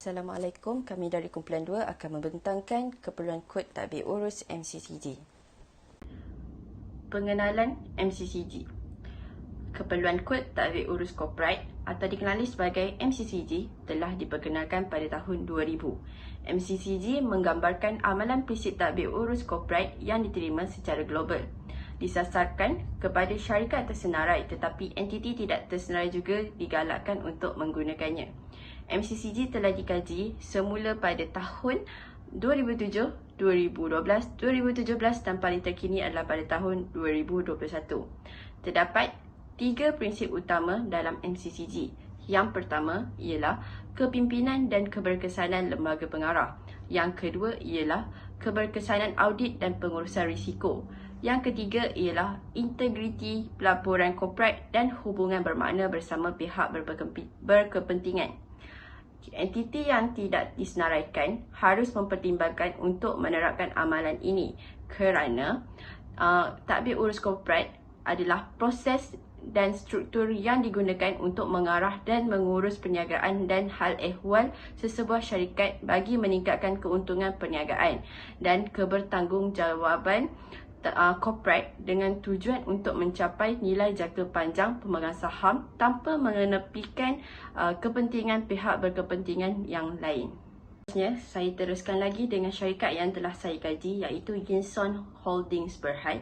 Assalamualaikum, kami dari Kumpulan 2 akan membentangkan keperluan kod tadbir urus MCCG. Pengenalan MCCG. Keperluan kod tadbir urus korporat atau dikenali sebagai MCCG telah diperkenalkan pada tahun 2000. MCCG menggambarkan amalan prinsip tadbir urus korporat yang diterima secara global. Disasarkan kepada syarikat tersenarai tetapi entiti tidak tersenarai juga digalakkan untuk menggunakannya. MCCG telah dikaji semula pada tahun 2007, 2012, 2017 dan paling terkini adalah pada tahun 2021. Terdapat 3 prinsip utama dalam MCCG. Yang pertama ialah kepimpinan dan keberkesanan lembaga pengarah. Yang kedua ialah keberkesanan audit dan pengurusan risiko. Yang ketiga ialah integriti pelaporan korporat dan hubungan bermakna bersama pihak berkepentingan. Entiti yang tidak disenaraikan harus mempertimbangkan untuk menerapkan amalan ini kerana tadbir urus korporat adalah proses dan struktur yang digunakan untuk mengarah dan mengurus perniagaan dan hal ehwal sesebuah syarikat bagi meningkatkan keuntungan perniagaan dan kebertanggungjawabaan korporat dengan tujuan untuk mencapai nilai jangka panjang pemegang saham tanpa mengenepikan kepentingan pihak berkepentingan yang lain. Seterusnya, saya teruskan lagi dengan syarikat yang telah saya kaji iaitu Yinson Holdings Berhad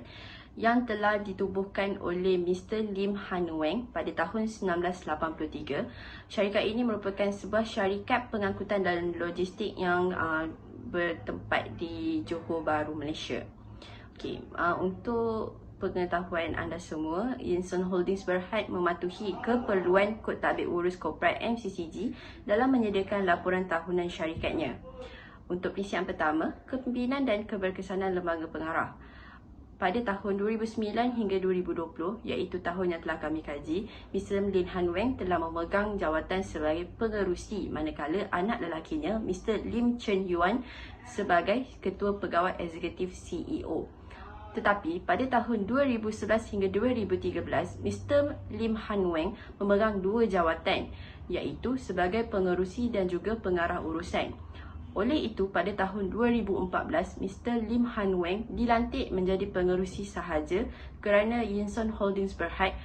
yang telah ditubuhkan oleh Mr. Lim Han Weng pada tahun 1983. Syarikat ini merupakan sebuah syarikat pengangkutan dan logistik yang bertempat di Johor Bahru, Malaysia. Untuk pengetahuan anda semua, Yinson Holdings Berhad mematuhi keperluan kod tadbir urus korporat MCCG dalam menyediakan laporan tahunan syarikatnya. Untuk prinsip yang pertama, kepimpinan dan keberkesanan lembaga pengarah. Pada tahun 2009 hingga 2020, iaitu tahun yang telah kami kaji, Mr. Lim Han Weng telah memegang jawatan sebagai pengerusi, manakala anak lelakinya, Mr. Lim Chen Yuan, sebagai Ketua Pegawai Eksekutif CEO. Tetapi pada tahun 2011 hingga 2013, Mr. Lim Han Weng memegang 2 jawatan, iaitu sebagai pengerusi dan juga pengarah urusan. Oleh itu, pada tahun 2014, Mr. Lim Han Weng dilantik menjadi pengerusi sahaja kerana Yinson Holdings Berhad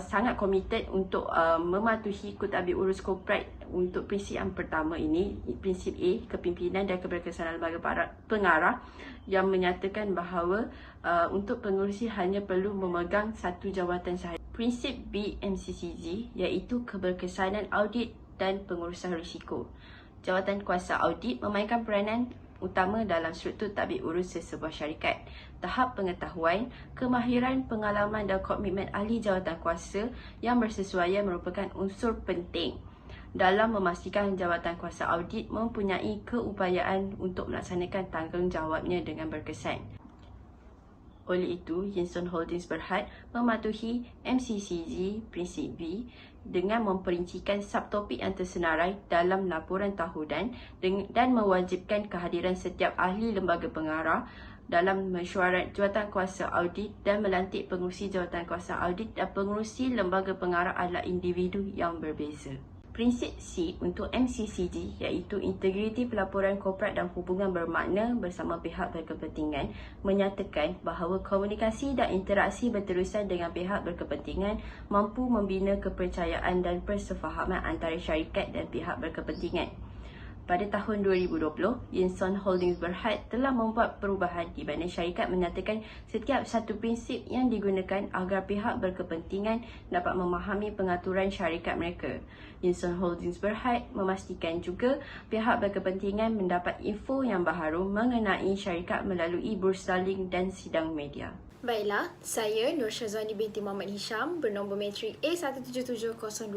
sangat komited untuk mematuhi kod tadbir urus korporat. Untuk prinsip yang pertama ini, prinsip A, kepimpinan dan keberkesanan lembaga pengarah, yang menyatakan bahawa untuk pengerusi hanya perlu memegang 1 jawatan sahaja. Prinsip B MCCG iaitu keberkesanan audit dan pengurusan risiko. Jawatan kuasa audit memainkan peranan utama dalam struktur tadbir urus sesebuah syarikat. Tahap pengetahuan, kemahiran, pengalaman dan komitmen ahli jawatan kuasa yang bersesuaian merupakan unsur penting dalam memastikan jawatan kuasa audit mempunyai keupayaan untuk melaksanakan tanggungjawabnya dengan berkesan. Oleh itu, Yinson Holdings Berhad mematuhi MCCG prinsip B dengan memperincikan subtopik yang tersenarai dalam laporan tahunan dan mewajibkan kehadiran setiap ahli lembaga pengarah dalam mesyuarat jawatan kuasa audit dan melantik pengurusi jawatan kuasa audit, dan pengurusi lembaga pengarah adalah individu yang berbeza. Prinsip C untuk MCCG iaitu integriti pelaporan korporat dan hubungan bermakna bersama pihak berkepentingan, menyatakan bahawa komunikasi dan interaksi berterusan dengan pihak berkepentingan mampu membina kepercayaan dan persefahaman antara syarikat dan pihak berkepentingan. Pada tahun 2020, Yinson Holdings Berhad telah membuat perubahan di mana syarikat menyatakan setiap satu prinsip yang digunakan agar pihak berkepentingan dapat memahami pengaturan syarikat mereka. Yinson Holdings Berhad memastikan juga pihak berkepentingan mendapat info yang baharu mengenai syarikat melalui burs darling dan sidang media. Baiklah, saya Nur Syazwani binti Muhammad Hisham bernombor matrik A177026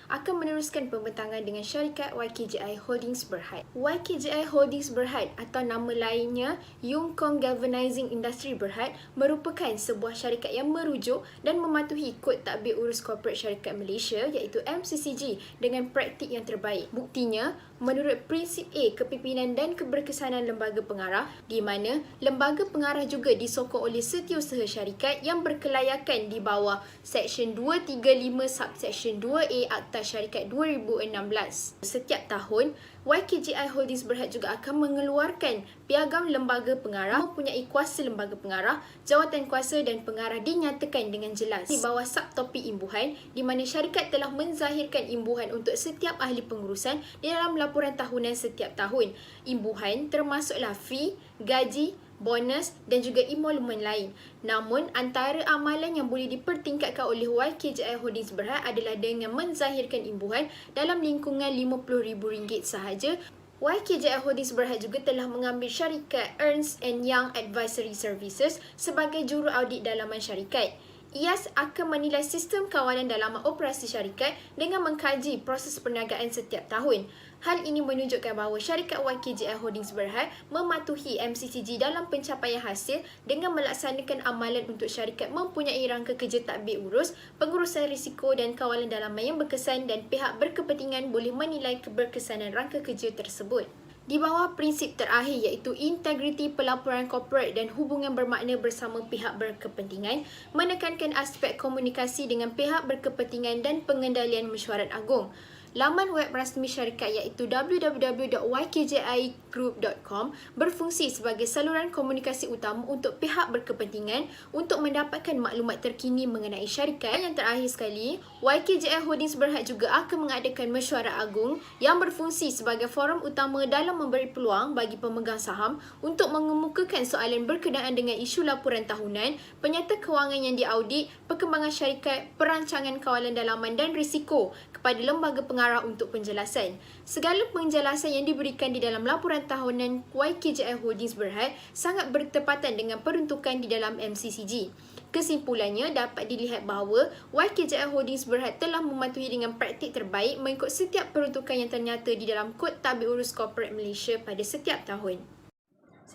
akan meneruskan pembentangan dengan syarikat YKJI Holdings Berhad. YKJI Holdings Berhad atau nama lainnya Yung Kong Galvanizing Industry Berhad merupakan sebuah syarikat yang merujuk dan mematuhi kod tadbir urus korporat syarikat Malaysia iaitu MCCG dengan praktik yang terbaik. Buktinya, menurut prinsip A, kepimpinan dan keberkesanan lembaga pengarah, di mana lembaga pengarah juga disokong oleh setiap Setiausaha Syarikat yang berkelayakan di bawah Seksyen 235 Subseksyen 2A Akta Syarikat 2016. Setiap tahun, YKJI Holdings Berhad juga akan mengeluarkan piagam lembaga pengarah mempunyai kuasa lembaga pengarah, jawatan kuasa dan pengarah dinyatakan dengan jelas di bawah subtopik imbuhan, di mana syarikat telah menzahirkan imbuhan untuk setiap ahli pengurusan di dalam laporan tahunan setiap tahun. Imbuhan termasuklah fee, gaji, bonus dan juga emolumen lain. Namun, antara amalan yang boleh dipertingkatkan oleh YKJI Holdings Berhad adalah dengan menzahirkan imbuhan dalam lingkungan RM50,000 sahaja. YKJI Holdings Berhad juga telah mengambil syarikat Ernst & Young Advisory Services sebagai juru audit dalaman syarikat. IAS akan menilai sistem kawalan dalaman operasi syarikat dengan mengkaji proses perniagaan setiap tahun. Hal ini menunjukkan bahawa syarikat YKJI Holdings Berhad mematuhi MCCG dalam pencapaian hasil dengan melaksanakan amalan untuk syarikat mempunyai rangka kerja tadbir urus, pengurusan risiko dan kawalan dalaman yang berkesan dan pihak berkepentingan boleh menilai keberkesanan rangka kerja tersebut. Di bawah prinsip terakhir iaitu integriti pelaporan korporat dan hubungan bermakna bersama pihak berkepentingan, menekankan aspek komunikasi dengan pihak berkepentingan dan pengendalian mesyuarat agung. Laman web rasmi syarikat iaitu www.ykjigroup.com berfungsi sebagai saluran komunikasi utama untuk pihak berkepentingan untuk mendapatkan maklumat terkini mengenai syarikat. Yang terakhir sekali, YKJI Holdings Berhad juga akan mengadakan mesyuarat agung yang berfungsi sebagai forum utama dalam memberi peluang bagi pemegang saham untuk mengemukakan soalan berkenaan dengan isu laporan tahunan, penyata kewangan yang diaudit, perkembangan syarikat, perancangan kawalan dalaman dan risiko kepada lembaga pengarah untuk penjelasan. Segala penjelasan yang diberikan di dalam laporan tahunan YKJI Holdings Berhad sangat bertepatan dengan peruntukan di dalam MCCG. Kesimpulannya, dapat dilihat bahawa YKJI Holdings Berhad telah mematuhi dengan praktik terbaik mengikut setiap peruntukan yang ternyata di dalam Kod Tadbir Urus Korporat Malaysia pada setiap tahun.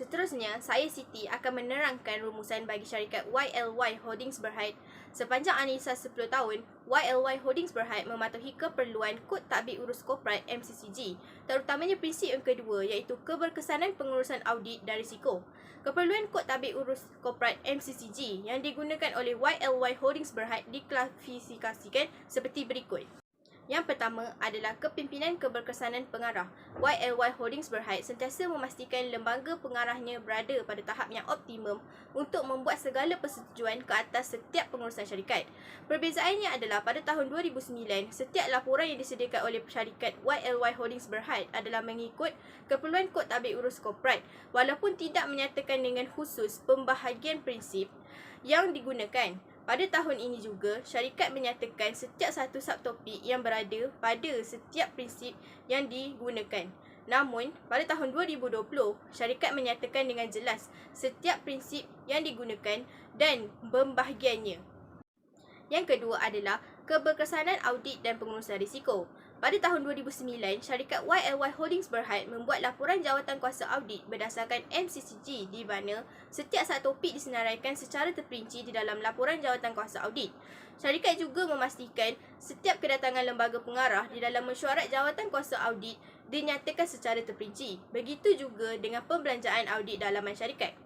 Seterusnya, saya Siti akan menerangkan rumusan bagi syarikat YLY Holdings Berhad. Sepanjang analisa 10 tahun, YLY Holdings Berhad mematuhi keperluan Kod Tadbir Urus Korporat MCCG, terutamanya prinsip yang kedua iaitu keberkesanan pengurusan audit dan risiko. Keperluan Kod Tadbir Urus Korporat MCCG yang digunakan oleh YLY Holdings Berhad diklasifikasikan seperti berikut. Yang pertama adalah kepimpinan keberkesanan pengarah. YLY Holdings Berhad sentiasa memastikan lembaga pengarahnya berada pada tahap yang optimum untuk membuat segala persetujuan ke atas setiap pengurusan syarikat. Perbezaannya adalah pada tahun 2009, setiap laporan yang disediakan oleh syarikat YLY Holdings Berhad adalah mengikut keperluan Kod Tadbir Urus Korporat, walaupun tidak menyatakan dengan khusus pembahagian prinsip yang digunakan. Pada tahun ini juga, syarikat menyatakan setiap satu subtopik yang berada pada setiap prinsip yang digunakan. Namun, pada tahun 2020, syarikat menyatakan dengan jelas setiap prinsip yang digunakan dan pembahagiannya. Yang kedua adalah keberkesanan audit dan pengurusan risiko. Pada tahun 2009, syarikat YLY Holdings Berhad membuat laporan jawatan kuasa audit berdasarkan MCCG di mana setiap satu topik disenaraikan secara terperinci di dalam laporan jawatan kuasa audit. Syarikat juga memastikan setiap kedatangan lembaga pengarah di dalam mesyuarat jawatan kuasa audit dinyatakan secara terperinci. Begitu juga dengan pembelanjaan audit dalaman syarikat.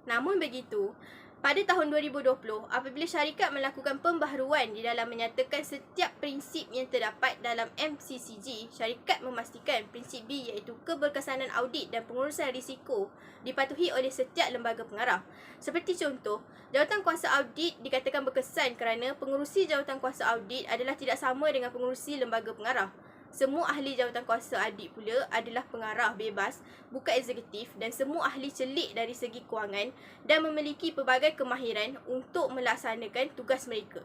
Namun begitu, pada tahun 2020, apabila syarikat melakukan pembaharuan di dalam menyatakan setiap prinsip yang terdapat dalam MCCG, syarikat memastikan prinsip B iaitu keberkesanan audit dan pengurusan risiko dipatuhi oleh setiap lembaga pengarah. Seperti contoh, jawatan kuasa audit dikatakan berkesan kerana pengurusi jawatan kuasa audit adalah tidak sama dengan pengurusi lembaga pengarah. Semua ahli jawatan kuasa audit pula adalah pengarah bebas, bukan eksekutif dan semua ahli celik dari segi kewangan dan memiliki pelbagai kemahiran untuk melaksanakan tugas mereka.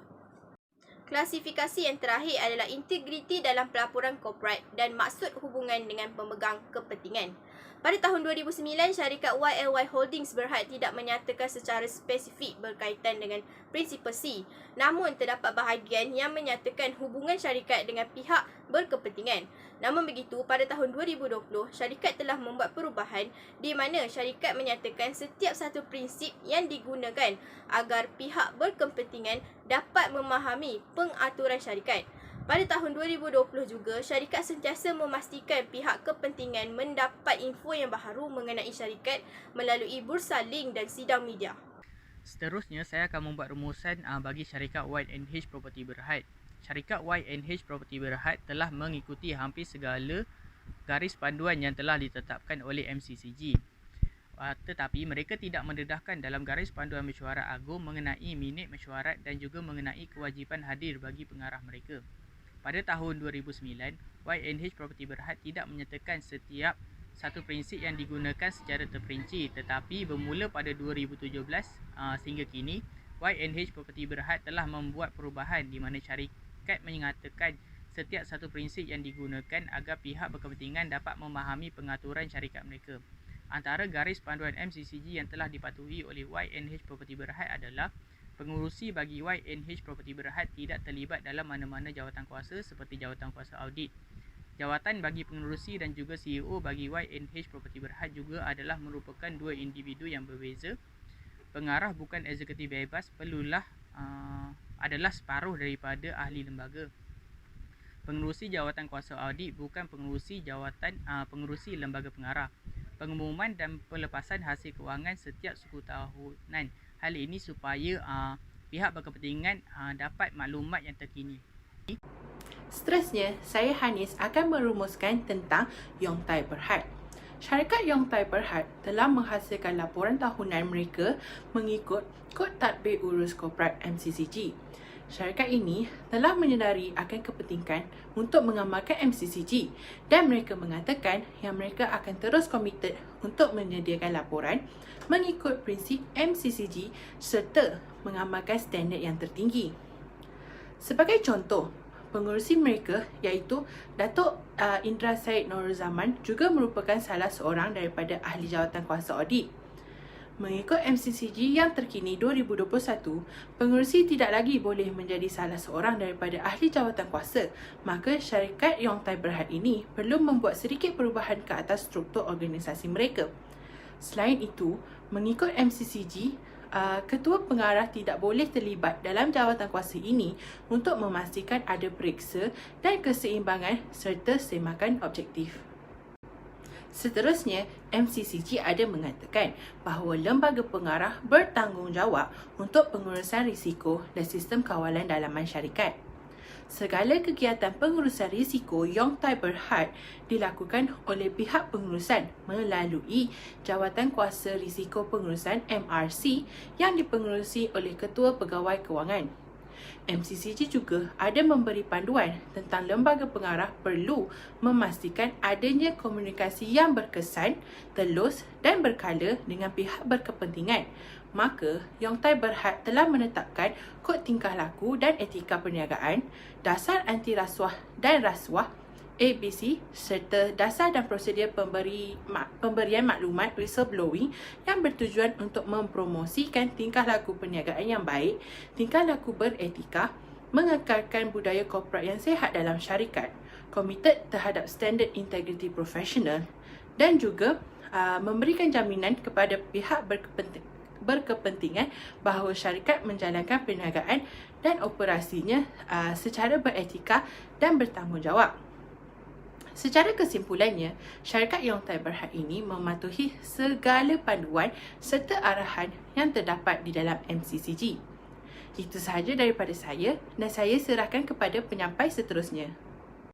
Klasifikasi yang terakhir adalah integriti dalam pelaporan korporat dan maksud hubungan dengan pemegang kepentingan. Pada tahun 2009, syarikat YLY Holdings Berhad tidak menyatakan secara spesifik berkaitan dengan prinsipal C. Namun, terdapat bahagian yang menyatakan hubungan syarikat dengan pihak berkepentingan. Namun begitu, pada tahun 2020, syarikat telah membuat perubahan di mana syarikat menyatakan setiap satu prinsip yang digunakan agar pihak berkepentingan dapat memahami pengaturan syarikat. Pada tahun 2020 juga, syarikat sentiasa memastikan pihak kepentingan mendapat info yang baharu mengenai syarikat melalui bursa link dan sidang media. Seterusnya, saya akan membuat rumusan bagi syarikat Y&H Property Berhad. Syarikat Y&H Property Berhad telah mengikuti hampir segala garis panduan yang telah ditetapkan oleh MCCG. Tetapi mereka tidak mendedahkan dalam garis panduan mesyuarat agung mengenai minit mesyuarat dan juga mengenai kewajipan hadir bagi pengarah mereka. Pada tahun 2009, Y&H Property Berhad tidak menyertakan setiap satu prinsip yang digunakan secara terperinci, tetapi bermula pada 2017 sehingga kini, Y&H Property Berhad telah membuat perubahan di mana syarikat menyatakan setiap satu prinsip yang digunakan agar pihak berkepentingan dapat memahami pengaturan syarikat mereka. Antara garis panduan MCCG yang telah dipatuhi oleh Y&H Property Berhad adalah pengurusi bagi Y&H Property Berhad tidak terlibat dalam mana-mana jawatan kuasa seperti jawatan kuasa audit. Jawatan bagi pengurusi dan juga CEO bagi Y&H Property Berhad juga adalah merupakan dua individu yang berbeza. Pengarah bukan eksekutif bebas adalah separuh daripada ahli lembaga. Pengurusi jawatan kuasa audit bukan pengurusi pengurusi lembaga pengarah. Pengumuman dan pelepasan hasil kewangan setiap 10 tahunan. Hal ini supaya pihak berkepentingan dapat maklumat yang terkini. Seterusnya, saya Hanis akan merumuskan tentang Yongtai Berhad. Syarikat Yongtai Berhad telah menghasilkan laporan tahunan mereka mengikut Kod Tadbir Urus Korporat MCCG. Syarikat ini telah menyedari akan kepentingan untuk mengamalkan MCCG dan mereka mengatakan yang mereka akan terus komited untuk menyediakan laporan mengikut prinsip MCCG serta mengamalkan standard yang tertinggi. Sebagai contoh, pengurusi mereka iaitu Datuk Indra Said Nurul Zaman juga merupakan salah seorang daripada ahli jawatan kuasa audit. Mengikut MCCG yang terkini 2021, pengurusi tidak lagi boleh menjadi salah seorang daripada ahli jawatan kuasa, maka syarikat Yongtai Berhad ini perlu membuat sedikit perubahan ke atas struktur organisasi mereka. Selain itu, mengikut MCCG, ketua pengarah tidak boleh terlibat dalam jawatan kuasa ini untuk memastikan ada periksa dan keseimbangan serta semakan objektif. Seterusnya, MCCG ada mengatakan bahawa lembaga pengarah bertanggungjawab untuk pengurusan risiko dan sistem kawalan dalaman syarikat. Segala kegiatan pengurusan risiko Yongtai Berhad dilakukan oleh pihak pengurusan melalui Jawatan Kuasa Risiko Pengurusan MRC yang dipengerusi oleh Ketua Pegawai Kewangan. MCCG juga ada memberi panduan tentang lembaga pengarah perlu memastikan adanya komunikasi yang berkesan, telus dan berkala dengan pihak berkepentingan. Maka, Yongtai Berhad telah menetapkan Kod Tingkah Laku dan Etika Perniagaan, Dasar Anti-Rasuah dan Rasuah, ABC serta dasar dan prosedur pemberian maklumat whistleblowing yang bertujuan untuk mempromosikan tingkah laku perniagaan yang baik, tingkah laku beretika, mengekalkan budaya korporat yang sihat dalam syarikat, komited terhadap standard integriti profesional dan juga memberikan jaminan kepada pihak berkepentingan bahawa syarikat menjalankan perniagaan dan operasinya secara beretika dan bertanggungjawab. Secara kesimpulannya, syarikat Yongtai Berhad ini mematuhi segala panduan serta arahan yang terdapat di dalam MCCG. Itu sahaja daripada saya dan saya serahkan kepada penyampai seterusnya.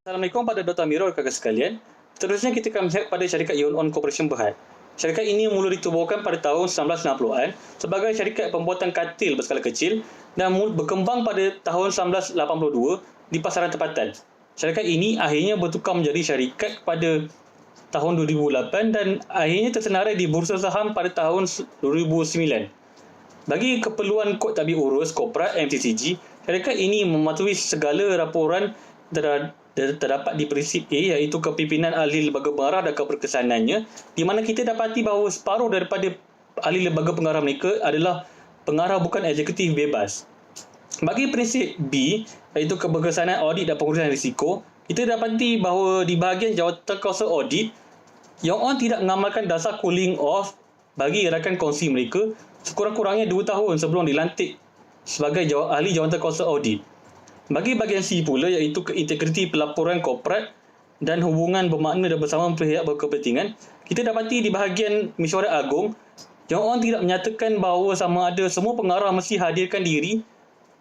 Assalamualaikum pada Dr. Amirul kakak sekalian. Seterusnya kita akan melihat pada syarikat Yuan Corporation Berhad. Syarikat ini mula ditubuhkan pada tahun 1990-an sebagai syarikat pembuatan katil berskala kecil dan berkembang pada tahun 1982 di pasaran tempatan. Syarikat ini akhirnya bertukar menjadi syarikat pada tahun 2008 dan akhirnya tersenarai di Bursa Saham pada tahun 2009. Bagi keperluan Kod Tadbir Urus Korporat MCCG, syarikat ini mematuhi segala laporan terdapat di prinsip A iaitu kepimpinan ahli lembaga pengarah dan keberkesanannya, di mana kita dapati bahawa separuh daripada ahli lembaga pengarah mereka adalah pengarah bukan eksekutif bebas. Bagi prinsip B, iaitu keberkesanan audit dan pengurusan risiko, kita dapati bahawa di bahagian jawatan kuasa audit, Yang On tidak mengamalkan dasar cooling off bagi rakan kongsi mereka sekurang-kurangnya 2 tahun sebelum dilantik sebagai ahli jawatan kuasa audit. Bagi bahagian C pula, iaitu integriti pelaporan korporat dan hubungan bermakna dan bersama pihak berkepentingan, kita dapati di bahagian mesyuarat agung, John On tidak menyatakan bahawa sama ada semua pengarah mesti hadirkan diri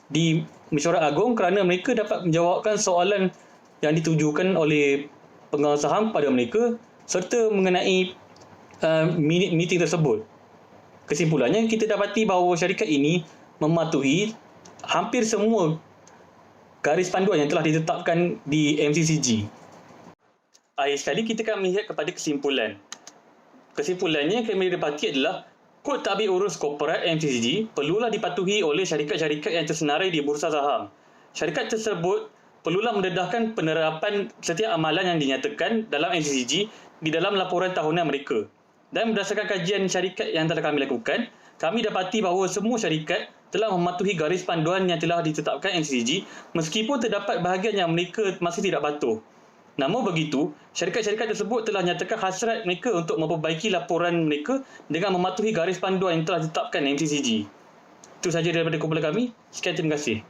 di mesyuarat agung kerana mereka dapat menjawabkan soalan yang ditujukan oleh pengarah saham pada mereka serta mengenai meeting tersebut. Kesimpulannya, kita dapati bahawa syarikat ini mematuhi hampir semua garis panduan yang telah ditetapkan di MCCG. Akhir sekali, kita akan melihat kepada kesimpulan. Kesimpulannya yang kami dapati adalah Kod Tadbir Urus Korporat MCCG perlulah dipatuhi oleh syarikat-syarikat yang tersenarai di bursa saham. Syarikat tersebut perlulah mendedahkan penerapan setiap amalan yang dinyatakan dalam MCCG di dalam laporan tahunan mereka. Dan berdasarkan kajian syarikat yang telah kami lakukan, kami dapati bahawa semua syarikat telah mematuhi garis panduan yang telah ditetapkan MCCG meskipun terdapat bahagian yang mereka masih tidak patuh. Namun begitu, syarikat-syarikat tersebut telah nyatakan hasrat mereka untuk memperbaiki laporan mereka dengan mematuhi garis panduan yang telah ditetapkan MCCG. Itu sahaja daripada kumpulan kami. Sekian, terima kasih.